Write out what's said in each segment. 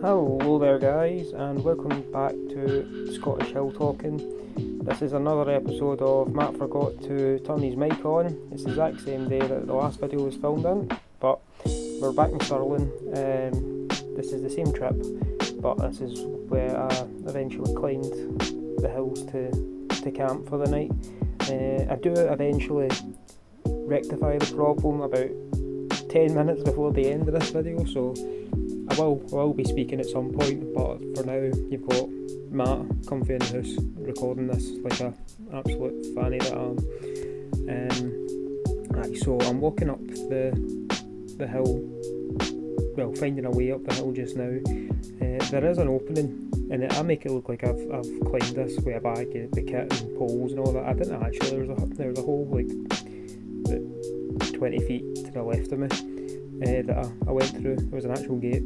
Hello there, guys, and welcome back to Scottish Hill Talking. This is another episode of Matt forgot to turn his mic on. It's the exact same day that the last video was filmed in, but we're back in Stirling. This is the same trip, but this is where I eventually climbed the hills to camp for the night. I do eventually rectify the problem about 10 minutes before the end of this video, so I will be speaking at some point, but for now you've got Matt comfy in the house recording this like a absolute fanny that I am. So I'm walking up the hill, well, finding a way up the hill just now. There is an opening, and I make it look like I've climbed this with a bag, the kit and poles and all that. I didn't actually. There was a hole like 20 feet to the left of me that I went through. There was an actual gate.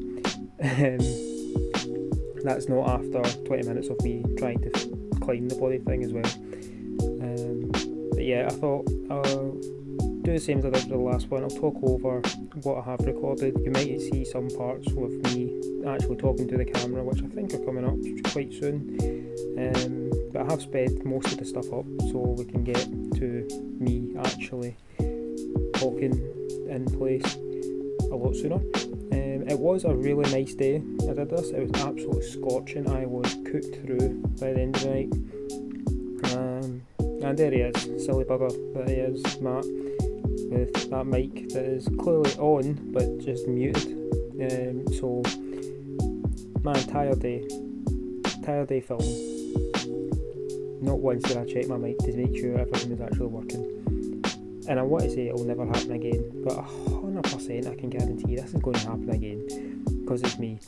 That's not after 20 minutes of me trying to climb the bloody thing as well. But yeah, I thought I'll do the same as I did for the last one. I'll talk over what I have recorded. You might see some parts with me actually talking to the camera, which I think are coming up quite soon. But I have sped most of the stuff up so we can get to me actually talking in place a lot sooner. It was a really nice day. I did this. It was absolutely scorching. I was cooked through by the end of the night. And there he is, silly bugger that he is, Matt, with that mic that is clearly on but just muted. So my entire day filming. Not once did I check my mic to make sure everything was actually working. And I want to say it will never happen again, but 100% I can guarantee this is going to happen again, because it's me.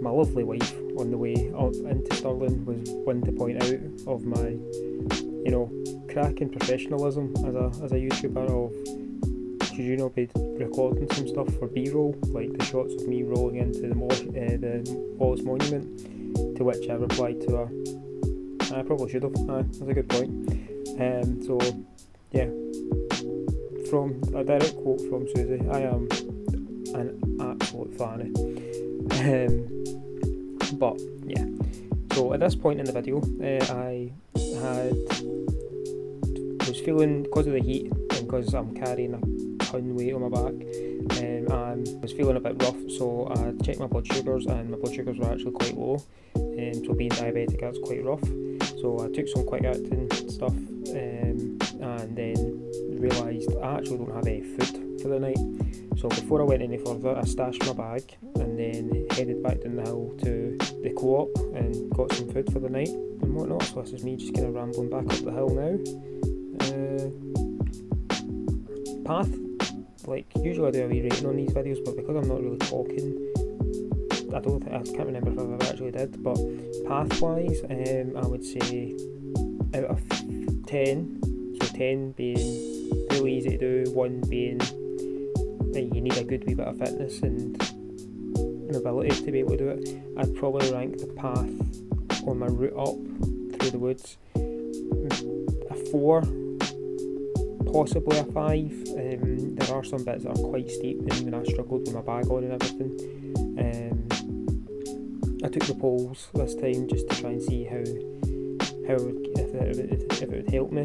My lovely wife on the way up into Stirling was one to point out of my, cracking professionalism as a YouTuber of, should you not be recording some stuff for B-roll, like the shots of me rolling into the Wallace Monument, to which I replied to her, I probably should have, that's a good point. So yeah, from a direct quote from Susie, I am an absolute fanny. But yeah, so at this point in the video, I was feeling, because of the heat and because I'm carrying a ton weight on my back, I was feeling a bit rough, so I checked my blood sugars, and my blood sugars were actually quite low. So being diabetic, that's quite rough. So I took some quick acting stuff, and then realised I actually don't have any food for the night. So before I went any further, I stashed my bag and then headed back down the hill to the co-op and got some food for the night and whatnot. So this is me just kind of rambling back up the hill now. Path, like usually I do a wee rating on these videos, but because I'm not really talking, I can't remember if I've ever actually did, but path-wise, I would say out of 10, so 10 being really easy to do, 1 being you need a good wee bit of fitness and mobility to be able to do it, I'd probably rank the path on my route up through the woods a 4, possibly a 5. There are some bits that are quite steep, and even I struggled with my bag on and everything. I took the poles this time just to try and see if it would help me.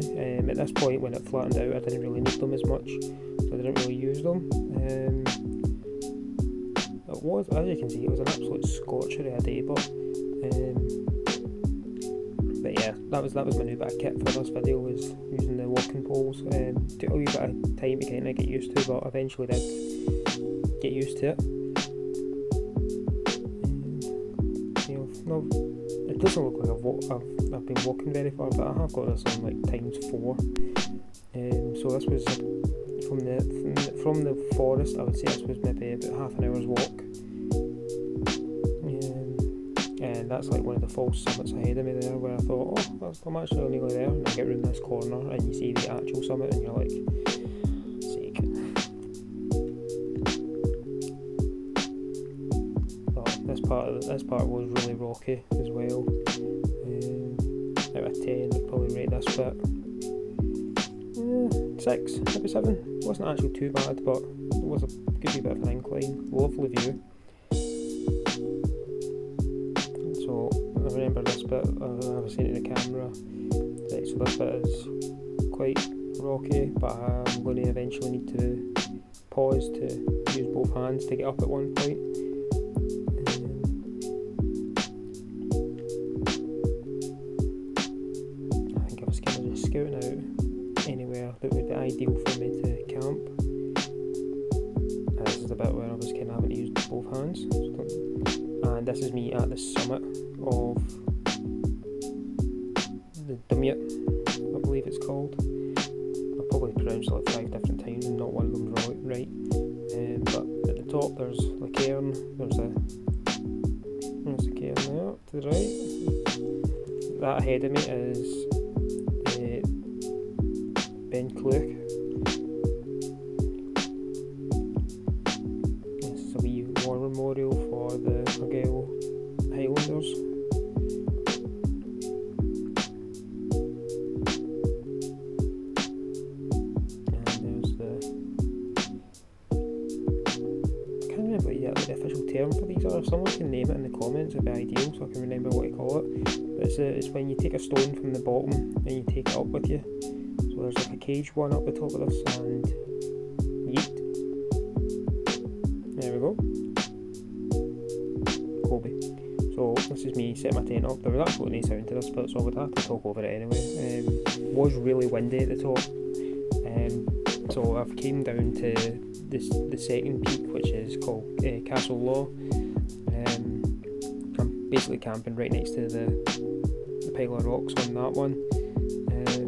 At this point, when it flattened out, I didn't really need them as much, so I didn't really use them. It was, as you can see, it was an absolute scorcher of a day, but yeah, that was my new bit of kit for this video, was using the walking poles. Took a wee bit of time to kind of get used to, but eventually did get used to it. No, it doesn't look like I've been walking very far, but I have got this on like times 4. So this was from the forest. I would say this was maybe about half an hour's walk. And that's like one of the false summits ahead of me there, where I thought, I'm actually nearly there, and I get round this corner and you see the actual summit and you're like, sake. This part was really rocky as well. Out of 10, I'd probably rate this bit 6, maybe 7. It wasn't actually too bad, but it was a good wee bit of an incline. Lovely view. I remember this bit, I was saying to the camera, right, so this bit is quite rocky, but I'm going to eventually need to pause to use both hands to get up at one point. I think I was kind of just scouting out anywhere that would be ideal for me to camp. And this is the bit where I was kind of having to use both hands. And this is me at the summit of the Dumyat, I believe it's called. I've probably pronounced it like 5 different times and not one of them's right. But at the top there's the cairn, there's the cairn there to the right. That ahead of me is Ben Cluck. This is a wee war memorial for the Argyll Highlanders. The official term for these are. If someone can name it in the comments, it'd be ideal so I can remember what to call it. But it's when you take a stone from the bottom and you take it up with you. So there's like a cage one up the top of this, and yeet. There we go. Kobe. So this is me setting my tent up. There was absolutely no sound to this bit, so I would have to talk over it anyway. It was really windy at the top. So I've came down to the second peak, which is called Castle Law. I'm basically camping right next to the pile of rocks on that one. There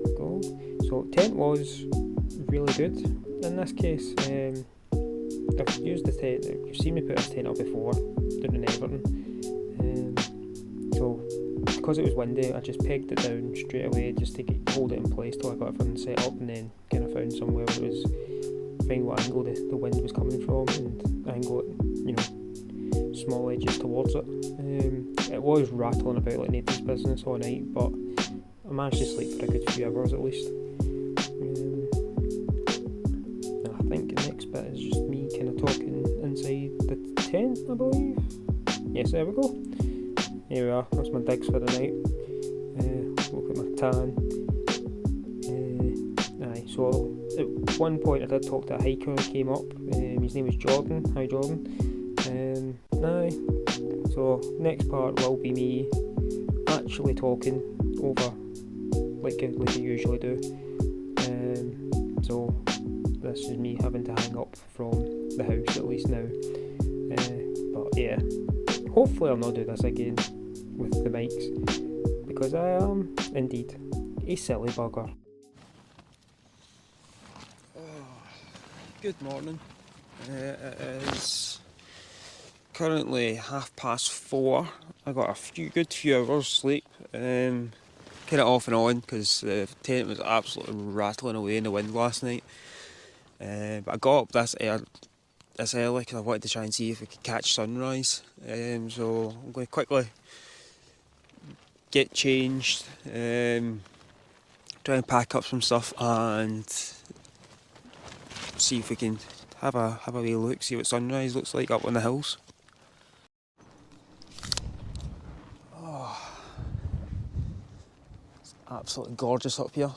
we go. So tent was really good in this case. I've used the tent, you've seen me put this tent up before down in Everton. So because it was windy, I just pegged it down straight away just to hold it in place till I got everything set up, and then kind of found somewhere where it was, find what angle the wind was coming from and angle it, small edges towards it. It was rattling about like nobody's business all night, but I managed to sleep for a good few hours at least. I think the next bit is just me kind of talking inside the tent, I believe. Yes, there we go. Here we are, that's my digs for the night. Look at my tan. So at one point I did talk to a hiker who came up. His name was Jordan. Hi Jordan. So next part will be me actually talking over like I usually do. So this is me having to hang up from the house at least now. But yeah, hopefully I'll not do this again with the mics, because I am indeed a silly bugger. Good morning. It is currently 4:30. I got a good few hours sleep, kind of off and on because the tent was absolutely rattling away in the wind last night. But I got up this early because I wanted to try and see if we could catch sunrise. So I'm going to quickly get changed, try and pack up some stuff and see if we can have a wee look, see what sunrise looks like up on the hills. Oh, it's absolutely gorgeous up here.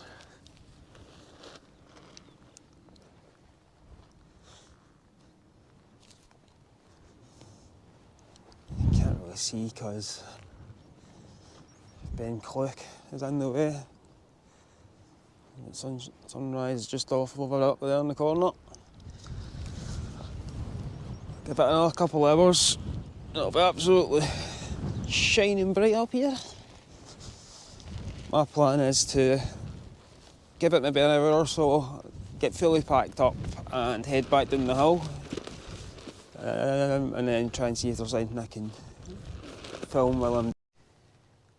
You can't really see because Ben Cluck is in the way. Sunrise just off over up there in the corner. Give it another couple of hours, it'll be absolutely shining bright up here. My plan is to give it maybe an hour or so, get fully packed up and head back down the hill, and then try and see if there's anything I can film while I'm...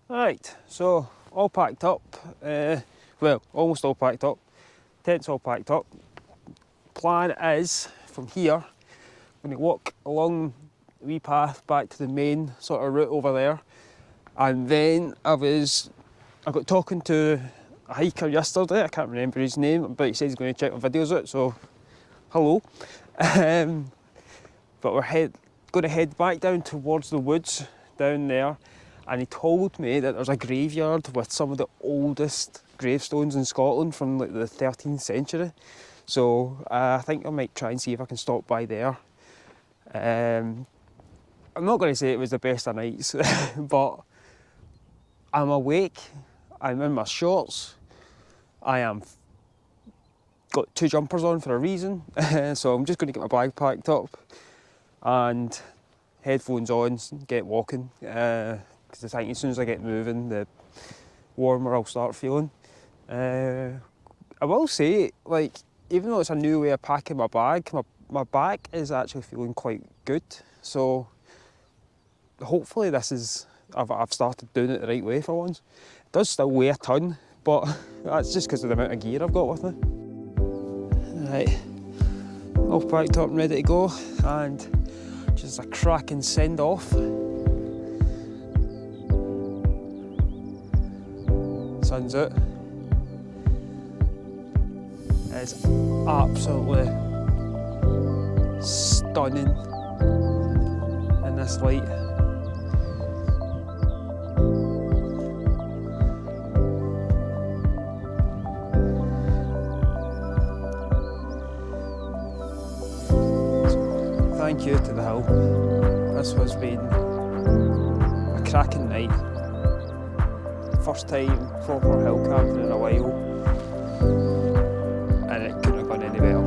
Right, so all packed up, well, almost all packed up, tent's all packed up. Plan is, from here, I'm going to walk along the wee path back to the main sort of route over there, and then I got talking to a hiker yesterday, I can't remember his name, but he said he's going to check my videos out, so hello. But we're going to head back down towards the woods down there, and he told me that there's a graveyard with some of the oldest gravestones in Scotland from like the 13th century. So I think I might try and see if I can stop by there. I'm not going to say it was the best of nights, but I'm awake, I'm in my shorts, I am got 2 jumpers on for a reason, so I'm just going to get my bag packed up and headphones on, get walking, because I think as soon as I get moving, the warmer I'll start feeling. I will say, like, even though it's a new way of packing my bag, my back is actually feeling quite good, so hopefully this is, I've started doing it the right way for once. It does still weigh a ton, but that's just because of the amount of gear I've got with me. Right, all packed up and ready to go, and just a cracking send off. Sun's out. It's absolutely stunning in this light. Thank you to the hill. This has been a cracking night. First time proper hill camping in a while, and it couldn't have gone any better.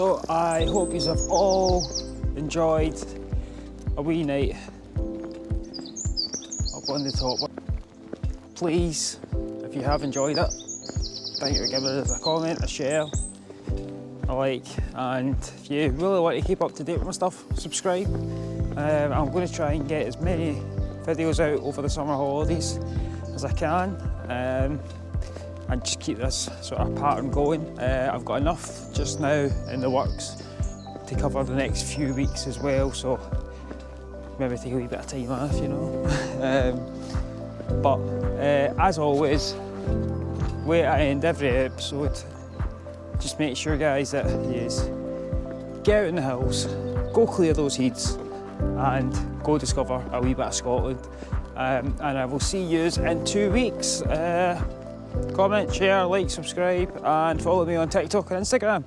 So I hope you have all enjoyed a wee night up on the top. Please, if you have enjoyed it, thank you for giving us a comment, a share, a like, and if you really want to keep up to date with my stuff, subscribe. I'm going to try and get as many videos out over the summer holidays as I can, and just keep this sort of pattern going. I've got enough just now in the works to cover the next few weeks as well, so maybe take a wee bit of time off, you know. But as always, way I end every episode, just make sure, guys, that you get out in the hills, go clear those heads, and go discover a wee bit of Scotland. And I will see you in 2 weeks. Comment, share, like, subscribe, and follow me on TikTok and Instagram.